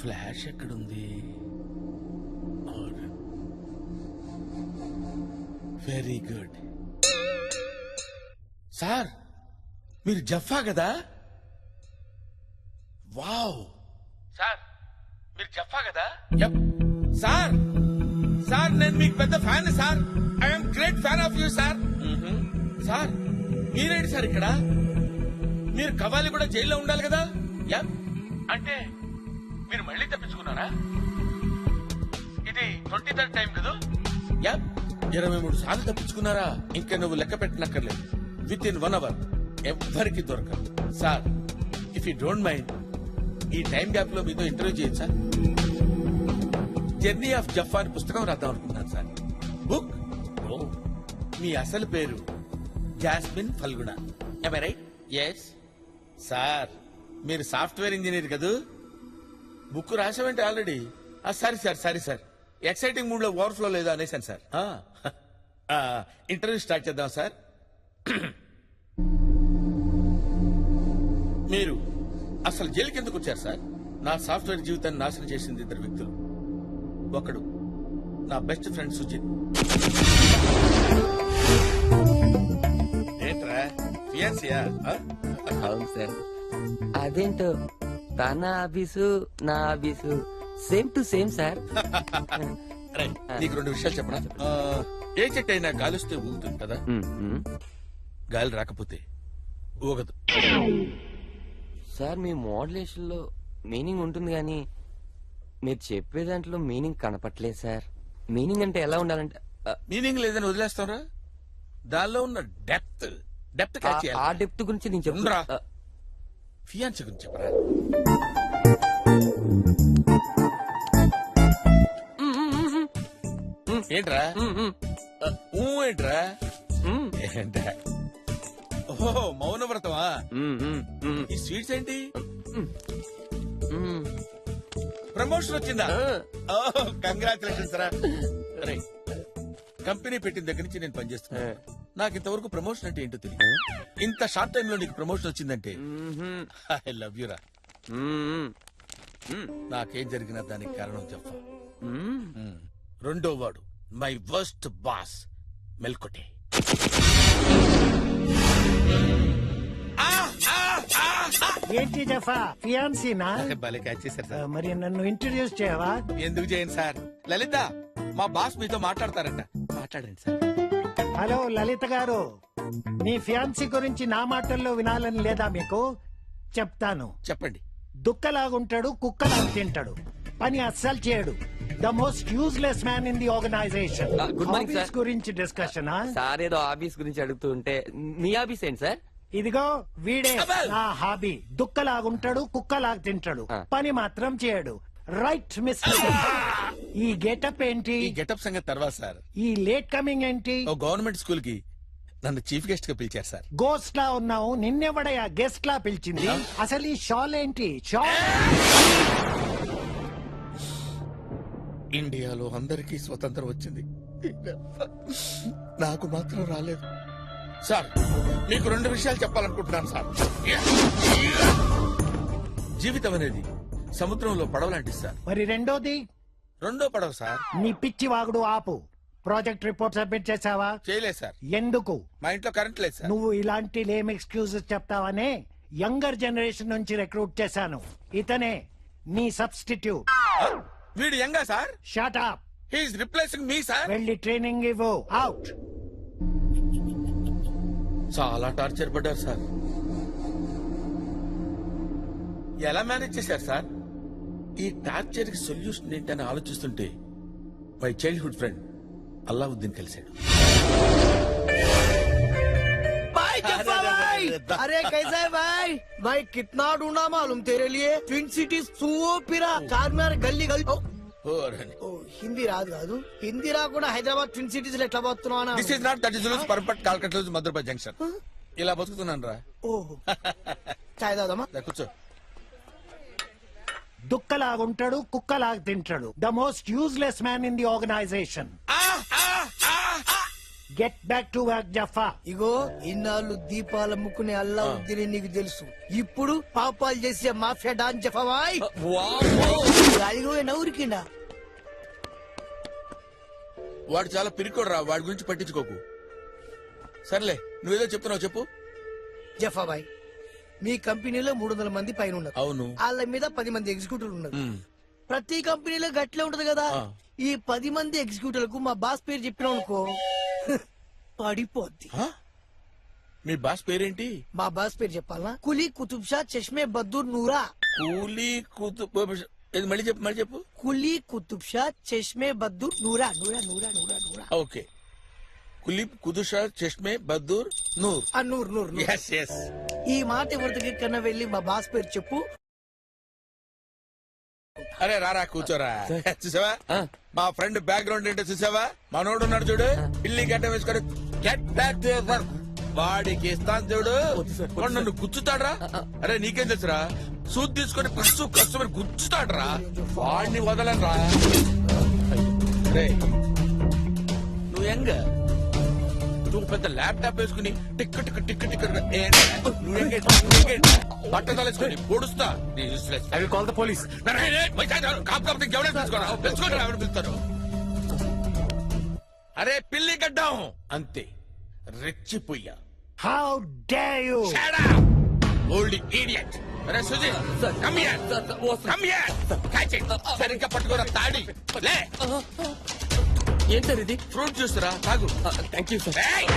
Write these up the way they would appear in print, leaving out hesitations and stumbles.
Flash ఎక్కడుంది? Very good. Sir మీరు జఫా కదా? వావ్. సార్ మీరు జఫా కదా? సార్ సార్ నేను మీకు పెద్ద fan sir. I'm great fan of you sir. Sir మీరేంటి సార్ ఇక్కడ? మీరు కవాలి కూడా జైల్లో ఉండాలి కదా? అంటే మీరు మళ్ళీ తప్పించుకున్నారా? ఇది 23rd టైం కదా? 23 సార్లు తప్పించుకున్నారా? ఇంకా నువ్వు లెక్క పెట్టనక్కర్లేదు. విత్ ఇన్ 1 hour ఎవ్వరికి దొరకదు. Sir if you don't mind ఈ టైం గ్యాప్ లో మీతో ఇంటర్వ్యూ చేయొచ్చా? జర్నీ ఆఫ్ జఫా అని పుస్తకం రాద్దాం అనుకుంటున్నాను సార్. బుక్. మీ అసలు పేరు Jasmine Phalguna. Right? Yes sir. మీరు సాఫ్ట్వేర్ ఇంజనీర్ కదూ? బుక్ రాసామంటే already. Sorry sir exciting mood లో ఓవర్ఫ్లో లేదా అనేసాను సార్. ఇంటర్వ్యూ స్టార్ట్ చేద్దాం సార్. మీరు అసలు జైలుకి ఎందుకు వచ్చారు సార్? నా సాఫ్ట్వేర్ జీవితాన్ని నాశనం చేసింది 2 వ్యక్తులు. ఒకడు నా బెస్ట్ ఫ్రెండ్ సుజిత్. ఏంట్రా ఫియాన్సియా? అవును సార్. అదేంటో తన ఆఫీసు నా office same to same sir. నీకు 2 విషయాలు చెప్పనా? ఏ చెట్టు అయినా గాలిస్తే ఊగుతుంది కదా? గాలి రాకపోతే ఊగదు. సార్ మీ మోడ్యులేషన్ లో మీనింగ్ ఉంటుంది కానీ మీరు చెప్పే దాంట్లో మీనింగ్ కనపట్లేదు సార్. మీనింగ్ అంటే ఎలా ఉండాలంటే మీనింగ్ లేదని వదిలేస్తారా? దానిలో ఉన్న డెప్త్ క్యాచ్ చేయాలి. ఆ డెప్త్ గురించి నేను చెప్తున్నా. చెప్తున్నా. ఫియాన్సీ గురించి చెప్పరా? ఏంట్రా ఏంట్రా? ఏంట్రా? ఓహో మౌనవ్రతమా? ఈ స్వీట్స్ ఏంటి? ప్రమోషన్ వచ్చిందా? కంగ్రాచులేషన్స్ రా. కంపెనీ పెట్టిన దగ్గర నుంచి నేను పనిచేస్తున్నా. నాకు ఇంతవరకు ప్రమోషన్ అంటే ఏంటో తెలియదు. ఇంత షార్ట్ టైం లో నీకు ప్రమోషన్ వచ్చిందంటే ఐ లవ్ యూ రా. నాకేం జరిగినా దానికి కారణం జఫా. 2వ వాడు మై వర్స్ట్ బాస్ మెల్కొటే. ఏంటి జఫా ఫియాన్సీనా? భలే క్యాచ్ చేశారు సార్. మరి నన్ను ఇంట్రడ్యూస్ చేయవా? ఎందుకు చేయను సార్? లలిత మా బాస్ మీతో మాట్లాడతారంట. మాట్లాడండి సార్. హలో లలిత గారు, మీ ఫియాన్సీ గురించి నా మాటల్లో వినాలని లేదా మీకు? చెప్తాను. చెప్పండి. దుక్కలాగుంటాడు, కుక్కలాగా తింటాడు, పని అస్సలు చేయడు. The most useless man in the organisation. Good morning sir. గురించి డిస్కషన్. సార్ ఏదో ఆఫీస్ గురించి అడుగుతూ ఉంటే మీ ఆఫీస్ ఏంటి సార్? ఇదిగో వీడే నా హాబీ. దుక్కలాగుంటాడు, కుక్కలాగా తింటాడు, పని మాత్రం చేయడు. Right mister. ఈ గెటప్ ఏంటి? ఈ గెటప్ సంగతి తర్వాత సార్. ఈ లేట్ కమింగ్ ఏంటి? ఓ గవర్నమెంట్ స్కూల్ కి నన్ను చీఫ్ గెస్ట్ గా పిలిచారు సార్. గోస్ట్ లా ఉన్నావు, నిన్నెవడయా గెస్ట్ లా పిలిచింది? అసలు ఈ షాల్ ఏంటి? షాల్ ఇండియాలో అందరికీ స్వతంత్రం వచ్చింది, నాకు మాత్రం రాలేదు సార్. మీకు 2 విషయాలు చెప్పాలనుకుంటున్నాను సార్. జీవితం అనేది సముద్రంలో పడవ లాంటిది సార్. మరి రెండోది? 2వ పడవ సార్. నీ పిచ్చి వాగుడు ఆపు. ప్రాజెక్ట్ రిపోర్ట్ సబ్మిట్ చేసావా? చేయలేదు సార్. ఎందుకు? మా ఇంట్లో కరెంట్ లేదు సార్. నువ్వు ఇలాంటి లేమ్ ఎక్స్క్యూజెస్ చెప్తావనే యంగర్ జనరేషన్ నుంచి రిక్రూట్ చేశాను. ఇతనే నీ సబ్స్టిట్యూట్. వీడు యంగా sir? Shut up. He is replacing me sir. వెళ్ళి ట్రైనింగ్ ఇవ్వు. అవుట్. చాలా టార్చర్ పడ్డారు సార్. ఎలా మేనేజ్ చేశారు సార్? ఈ టార్చర్ కి సొల్యూషన్ ఏంటని ఆలోచిస్తుంటే మై చైల్డ్హుడ్ ఫ్రెండ్ అల్లావుద్దీన్ కలిశాడు. अरे कैसा है भाई? भाई कितना ढूंढा मालूम तेरे लिए. Twin cities చూపిరా. చార్మినార్ గల్లీ గల్లీ. హిందీ రాదు కాదు. హిందీ రాకుండా హైదరాబాద్ ట్విన్ సిటీస్ లో ఎట్లా బతుకుతున్నావు? This is not that is loose perfect కాల్కట్ లూజ్ మధురపై జంక్షన్. ఇలా బతుకుతున్నాను రా. ఓహో చాయ్ తాగుదామా? కూర్చో. దుక్కలాగుంటాడు, కుక్కలాగా తింటాడు. The most useless man in the organisation. Get back to work జఫా. ఇగో ఇన్నాళ్ళు దీపాలు అమ్ముకునే అల్లా ఉద్దిని నీకు తెలుసు. ఇప్పుడు పాపాలు చేసే మాఫియా డాన్ జఫాబాయ్ గాలిగో నవ్వురికిండా. వాడు చాలా పిరికోడు రా, వాడి గురించి పట్టించుకోకు. సర్లే, నువ్వేదో చెప్తున్నావు చెప్పు. జఫాబాయ్, మీ కంపెనీలో 300 మంది పైన ఉన్నారు. అవును. వాళ్ళ మీద 10 మంది ఎగ్జిక్యూటివ్లు ఉన్నారు. మ్. ప్రతి కంపెనీలో గట్లే ఉంటది కదా. ఆ. ఈ 10 మంది ఎగ్జిక్యూటివ్లకు మా బాస్ పేరు చెప్పినాం అనుకో పడిపోద్ది. హ? మీ బాస్ పేరేంటి? మా బాస్ పేరు చెప్పాలనా? కులీ కుతుబ్ షా చష్మే బద్దూర్ నూరా. కూలీ ఇది మళ్ళీ చెప్పు, మళ్ళీ చెప్పు. కులీ కుతుబ్ షా చష్మే బద్దూర్ నూరా నూరా నూరా నూరా నూరా. ఓకే. కులీబ్ కుదుషా చష్మే బద్దూర్ నూర్. ఆ నూర్ నూర్ నూర్. Yes yes. ఈ మాట ఎవరి కన్నా వెళ్ళి మా బాస్ పేరు చెప్పు. అరే రారా కూర్చోరా. చూసావా మా ఫ్రెండ్ బ్యాక్గ్రౌండ్ ఏంటో చూసావా? మనోడు ఉన్నాడు చూడు, పిల్లి గడ్డ వేసుకొని గెట్ బ్యాక్ టు వర్క్. వాడికి ఇస్తాను చూడు, వాడు నన్ను గుచ్చుతాడ్రా. అరే నీకేం తెలుసురా, సూట్ తీసుకొని కస్టమర్ గుచ్చుతాడ్రా. వాడిని వదలరా. రే నువ్వు యంగ్, నువ్వు పెద్ద ల్యాప్టాప్ వేసుకుని టిక్ టిక్ టిక్ టిక్ బట్ట తలేసుకుని పొడుస్తా. I will call the police. పిలుస్తారు. అరే పిల్లి గడ్డం అంతే, రెచ్చిపోయా. How dare you. Old idiot. అరే Suji come here, come here. Catch it. సరిగ్గా పట్టుకోరా తాడి. లే. ఏం సార్ ఇది? ఫ్రూట్ జ్యూస్ రా, తాగు. Thank you sir. ఏయ్!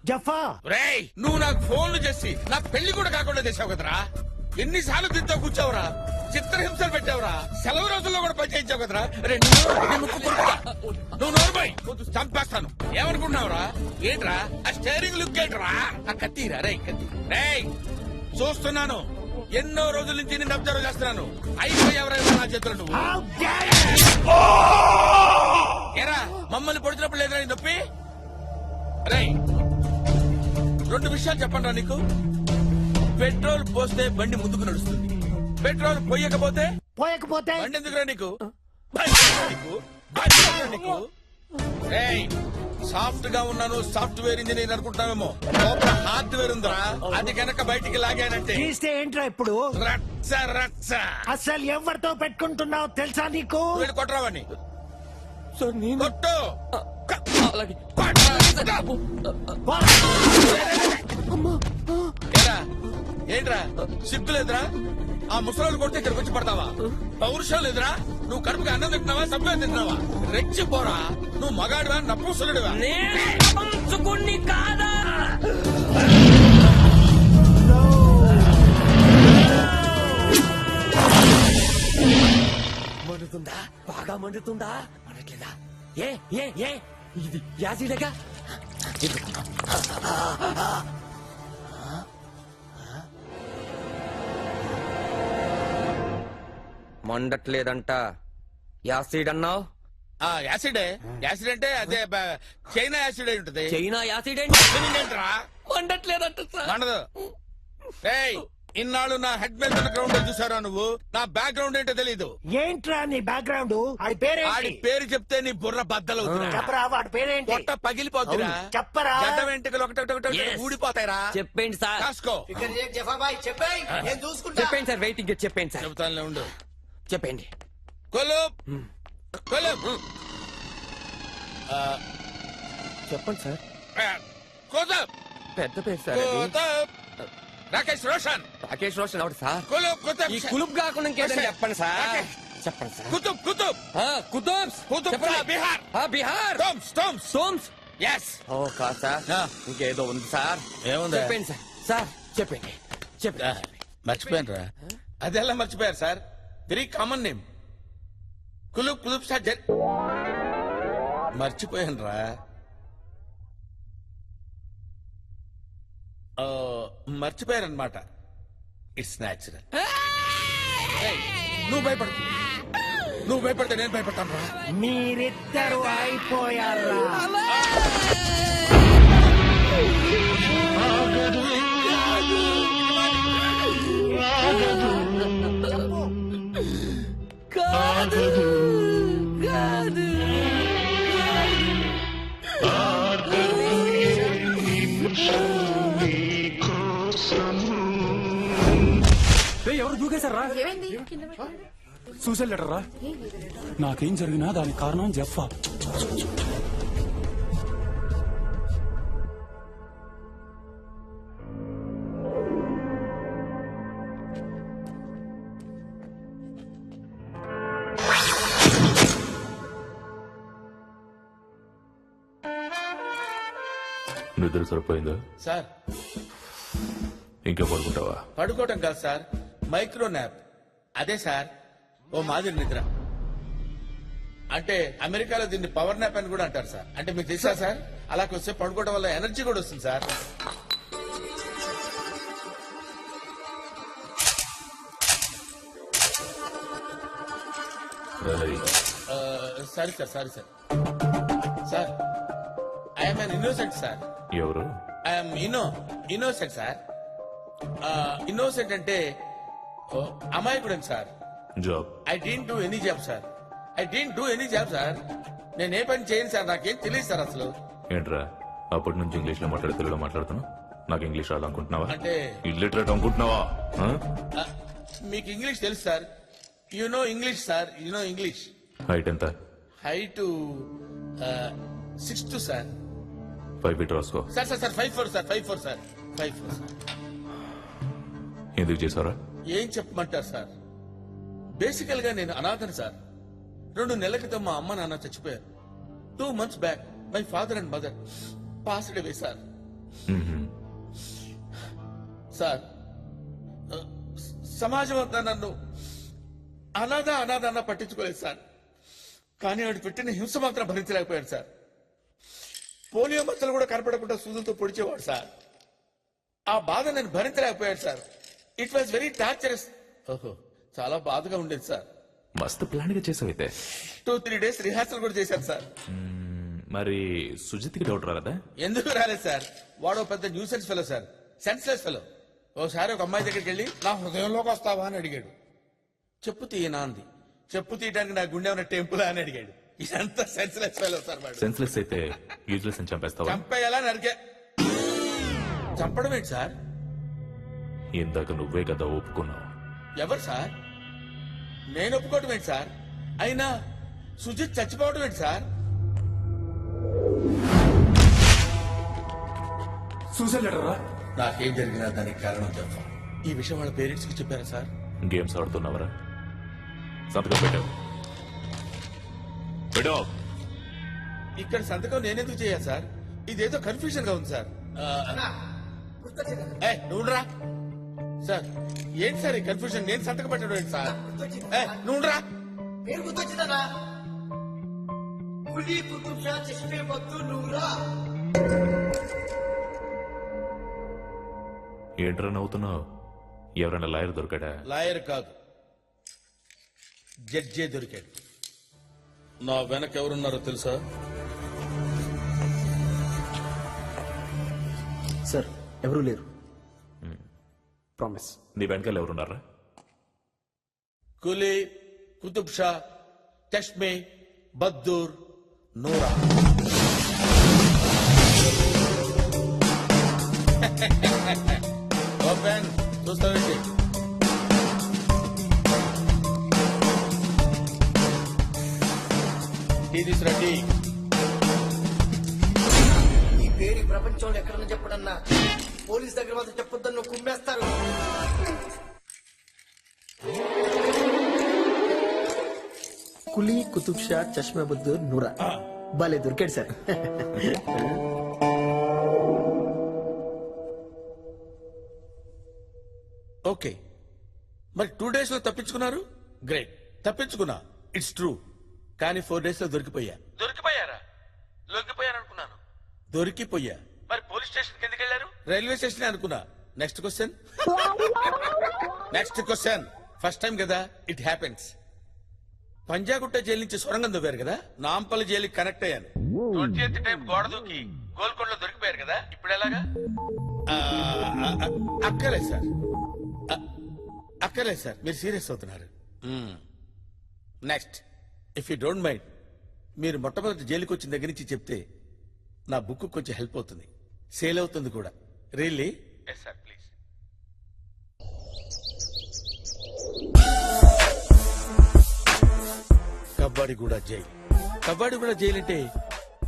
జఫా, రేయ్ నువ్వు నాకు ఫోన్లు చేసి నా పెళ్లి కూడా కాకుండా చేసావు కదరా. ఎన్నిసార్లు తింటా కూర్చోవురా, చిత్రహింసలు పెట్టావురా, సెలవు రోజుల్లో కూడా పని చేయించావు కదరా. నువ్వు నోరుపోయి చంపేస్తాను. ఏమనుకుంటున్నావురా? ఏంట్రా ఆ స్టేరింగ్ లుక్ ఏంట్రా? ఆ కత్తిరా రే కత్తి. రేయ్ చూస్తున్నాను, ఎన్నో రోజుల నుంచి నిన్ను అబ్జర్వ్ చేస్తున్నాను. అయిపోయావరా నా చేతులు నువ్వు. How dare you. ఏరా మమ్మల్ని పొడిచినప్పుడు లేదురా నీ నొప్పి? రేయ్ 2 విషయాలు చెప్పండి రా నీకు. పెట్రోల్ పోస్తే బండి ముందుకు నడుస్తుంది, పెట్రోల్ పోయకపోతే పోయకపోతే బండి ఎందుకురా నీకు? బండి ఎందుకురా నీకు? బండి ఎందుకురా నీకు? రేయ్ సాఫ్ట్ గా ఉన్నాను, సాఫ్ట్వేర్ ఇంజనీర్ అనుకుంటామేమో, లోపల హార్డ్వేర్ ఉందిరా. అది కనుక బయటికి లాగానంటే తీస్తే ఏంట్రా ఇప్పుడు? రచ్చ రచ్చ. అసలు ఎవరితో పెట్టుకుంటున్నావు తెలుసా నీకు? వీళ్ళు కొట్టరావని సార్ నేను కొట్టు. అలాగే. ఏరా ఏంట్రా సిగ్గులేదురా? ఆ ముసలోళ్ళు కొడితే ఇక్కడికి వచ్చి పడతావా? పౌరుషం లేదురా? నువ్వు కడుపుకి అన్నం తింటున్నావా, సభ్యులు తింటున్నావా? రెచ్చిపోరా. నువ్వు మగాడివా నపుంసకుడివా? కాదా? మండుతుందా? బాగా మండుతుందా? అనట్లేదా? ఏ ఏ ఏ ఇది యాసిడేగా? మండట్లేదంట. యాసిడ్ అన్నావు? యాసిడే. యాసిడ్ అంటే అదే చైనా యాసిడ్ అయి ఉంటది. చైనా యాసిడ్ ఏంట్రా? మండట్లేదంట సార్. మండదు. ఏయ్ ఇన్నాళ్ళు నా హెడ్ మీద గ్రౌండ్ చూసారా నువ్వు? నా బ్యాక్గ్రౌండ్ ఏంటో తెలీదు. ఏంట్రా నీ బ్యాక్గ్రౌండ్? ఆడి ఆడి పేరేంటి? పేరు చెప్తే నీ బుర్ర బద్దలవుతురా, చెప్పరా, వాడి పేరేంటి? పొట్ట పగిలిపోతురా, చెప్పరా. గడ్డ వెంట్రుకలు ఒకటి Yes. ఊడిపోతాయిరా. చెప్పండి సార్. కాసుకో. ఇక్కడ జఫాబాయ్ చెప్పేయ్, నేను చూసుకుంటా. చెప్పండి సార్, వెయిటింగ్. చెప్పండి సార్. చెబుతానులే ఉండు. చెప్పండి. కొలుప్ కొలుప్. చెప్పండి సార్. కుతుబ్ పెద్ద పేరు సార్ అది. కుతుబ్ రాకేష్ రోషన్. రాకేష్ రోషన్ అవును సార్. కులుప్ కుతుబ్. ఈ కులుప్ కాకుండా ఇంకేదైనా రోషన్. చెప్పండి సార్. రాకేష్. చెప్పండి సార్. కుతుబ్ కుతుబ్ కుతుబ్స్. కుతుబ్ చెప్పండి. బిహార్. బిహార్. Tombs tombs. సోమ్స్. ఎస్. ఓ కాదు సార్, ఇంకేదో ఉంది సార్. ఏముంది? చెప్పండి సార్. సార్ చెప్పండి. చెప్పండి. మర్చిపోయాను రా. అదెలా మర్చిపోయారు సార్? Very common name. కులుప్ కులుప్ సార్ మర్చిపోయాను రా. మర్చిపోయారనమాట. It's natural. నువ్వు భయపడు, నువ్వు భయపడితే నేను భయపడతాను రా. మీరిద్దరు అయిపోయారా? కాదు కాదు కాదు. ఎవరు దూకేశారా? సూసైడ్ లెటర్ రా. నాకేం జరిగినా దానికి కారణం జెఫ్ఫా. నిద్ర సరిపోయిందా? సార్ ఇంకా పడుకుంటావా? పడుకోవటం కాదు సార్, మైక్రో న్యాప్. అదే సార్ ఓ మాదిరి నిద్ర. అంటే అమెరికాలో దీన్ని పవర్ న్యాప్ అని కూడా అంటారు సార్. అంటే మీకు తెలుసా సార్, అలా వస్తే పడుకోవడం వల్ల ఎనర్జీ కూడా వస్తుంది సార్. రేయ్, sorry sir, sorry sir. Sir I'm an innocent sir. ఎవరు? I'm innocent sir. ఇన్నోసెంట్ అంటే అమాయకుడని sir. Job? I didn't do any job sir. I didn't do any job sir. నేను ఏ పని చేయను సార్, నాకేం తెలియదు సార్ అసలు. ఏంట్రా అప్పటి నుంచి ఇంగ్లీష్ లో మాట్లాడి తెలుగులో మాట్లాడుతున్నావు? నాకు ఇంగ్లీష్ రాదనుకుంటున్నావా? అంటే ఇల్లిటరేట్ అనుకుంటున్నావా? ఆ? మీకు ఇంగ్లీష్ తెలుసు sir. You know English sir, you know English. Height ఎంత? Height 6'2" sir. 5 ఫీట్ రాసుకో. Sir sir sir 5'4" sir, 5'4" sir, 5'4" sir. ఎందుకు చేసారా? ఏం చెప్పమంటారు సార్, బేసికల్ గా నేను అనాథను సార్. 2 నెలల క్రితం మా అమ్మ నాన్న చచ్చిపోయారు. 2 months back my father and mother passed away sir. Sir సమాజం అంతా నన్ను అనాథ అన్న పట్టించుకోలేదు సార్. కానీ వాడు పెట్టిన హింస మాత్రం భరించలేకపోయాడు సార్. పోలియో మచ్చలు కూడా కనపడకుండా సూదులతో పొడిచేవాడు సార్. ఆ బాధ నేను భరించలేకపోయాడు sir. It was very torturous. ఓహో, చాలా బాధగా ఉండేది సార్. మస్తు ప్లాన్ గా చేసావైతే. 2-3 days రిహార్సల్ కూడా చేశాను సార్. మరి సుజిత్కి డౌట్ రాలేదా? ఎందుకు రాలేదు సార్, వాడు పెద్ద nuisance fellow sir, senseless fellow. ఓసారి ఒక అమ్మాయి దగ్గరికి వెళ్ళి నా హృదయంలోకి వస్తావా అని అడిగాడు. చెప్పు తీయనా అంది. చెప్పు తీయడానికి నా గుండె ఉన్న టెంపుల్ అని అడిగాడు. ఇదంతా సెన్స్లెస్ ఫెలో సార్. వాడు సెన్స్లెస్ అయితే యూజ్లెస్ అని చంపేస్తావా? చంపేయాలా నరికే. చంపడం ఏంటి సార్? ఇందాక నువ్వే కదా ఒప్పుకున్నావు. ఎవరు సార్? నేను ఒప్పుకోవటం ఏంటి సార్? అయినా సుజిత్ చచ్చిపోవటం ఏంటి సార్? సూసైడ్ లెటర్ రా. నాకేం జరిగినా దానికి కారణం చెప్పా. ఈ విషయం వాళ్ళ పేరెంట్స్ కి చెప్పారా సార్? గేమ్స్ ఆడుతున్నావరా? సంతకం పెట్టావు. పెట్టు. ఇక్కడ సంతకం నేనెందుకు చేయాలి సార్? ఇదేదో కన్ఫ్యూజన్ గా ఉంది సార్. నువ్వురా సార్. ఏంటి సార్ ఈ కన్ఫ్యూజన్? నేను సంతకం పెట్టడం ఏంటి సార్? నువ్వురా. పేరు గుర్తొచ్చిందన్నా. కులీ కుతుబ్ షా చష్మే బద్దూర్ నూరా. ఏంట్రా నవ్వుతున్నావు? ఎవరైనా లాయర్ దొరికాడా? లాయర్ కాదు, జడ్జే దొరికాడు. నా వెనక ఎవరున్నారో తెలుసా? సార్ ఎవరూ లేరు. ప్రామిస్. నీ వెనకాల ఎవరున్నారా? కులీ కుతుబ్ షా చష్మే బద్దూర్ నూరా. ఓపెన్ చూస్తావేంటి? టీ తీసురా, టీ. ఈ పేరు ఈ ప్రపంచంలో ఎక్కడన్నా చెప్పడన్నా, పోలీస్ దగ్గర మాత్రం చెప్పొద్దని నువ్వు కుమ్మేస్తారు. కులీ కుతుబ్ షా చష్మా బద్దూర్ నూరా. భలే దొరికాడు సార్. ఓకే, మరి 2 days లో తప్పించుకున్నారు. గ్రేట్, తప్పించుకున్నా. It's true. కానీ 4 days లో దొరికిపోయా. దొరికిపోయారా? లొంగిపోయారనుకున్నాను. దొరికిపోయా. మరి పోలీస్ స్టేషన్ ఎందుకు వెళ్ళారు? రైల్వే స్టేషన్ అనుకున్నా. Next question. Next question. First time కదా, ఇట్ హ్యాపెన్స్. పంజాగుట్ట జైలు నుంచి సొరంగం దొవ్వారు కదా, నాంపల్లి జైలుకి కనెక్ట్ అయ్యాను. 20th టైం గోడ దూకి గోల్కొండలో దొరికిపోయారు కదా, ఇప్పుడు ఎలాగా? అక్కర్లేదు సార్, అక్కర్లేదు సార్, మీరు సీరియస్ అవుతున్నారు. Next, if you don't mind, మీరు మొట్టమొదటి జైలుకి వచ్చిన దగ్గర నుంచి చెప్తే నా బుక్ కొంచెం హెల్ప్ అవుతుంది. సేల్ అవుతుంది కూడా. Really? Yes sir, please. Kabbadiguda jail. Kabbadiguda jail అంటే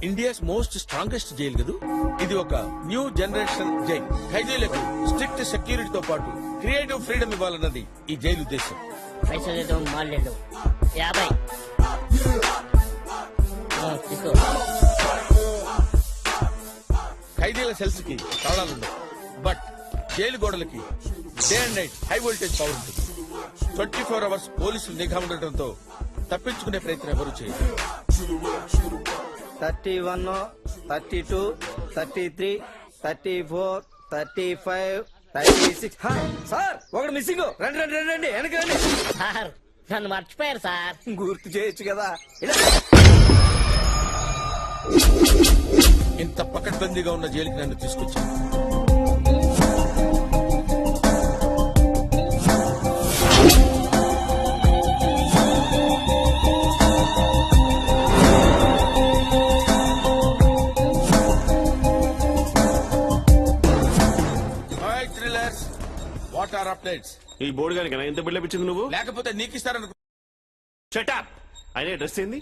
ఇండియాస్ మోస్ట్ స్ట్రాంగెస్ట్ జైల్ కదూ. ఇది ఒక న్యూ జనరేషన్ జైల్. ఖైదీలకు స్ట్రిక్ట్ సెక్యూరిటీతో పాటు క్రియేటివ్ ఫ్రీడమ్ ఇవ్వాలన్నది ఈ జైలు ఉద్దేశం. पैसे दे दो माल ले लो 50 తీసుకో ఖైదీల సెల్స్ కి తాళాలుండవు, బట్ జైలు గోడలకి day and night high voltage power ఉంటుంది. 24 అవర్స్ పోలీసులు నిఘా ఉండటంతో తప్పించుకునే ప్రయత్నం ఎవరు చేయరు. 31, 32, 33, 34, 35, 36. సార్ ఒకటి మిస్సింగ్. రండి రండి రండి రండి వెనక రండి. సార్ నన్ను మర్చిపోయారు సార్. గుర్తు చేయొచ్చు కదా. ఇలా. ఇంత పకడ్బందీగా ఉన్న జైలుకి నన్ను తీసుకొచ్చాను. What are updates? ఈ బోర్డు గారికి ఎంత బిల్డప్ ఇచ్చింది నువ్వు? లేకపోతే నీకు ఇస్తారనుకో. షటప్. అయినా డ్రెస్ ఏంది?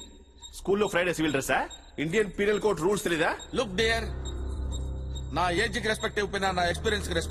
స్కూల్లో ఫ్రైడే సివిల్ డ్రెస్సా? ఇండియన్ పీనల్ కోడ్ రూల్స్ తెలీదా? లుక్ డియర్, నా ఏజ్ కి రెస్పెక్ట్ ఇవ్వకపోయినా నా ఎక్స్పీరియన్స్ కి రెస్పెక్ట్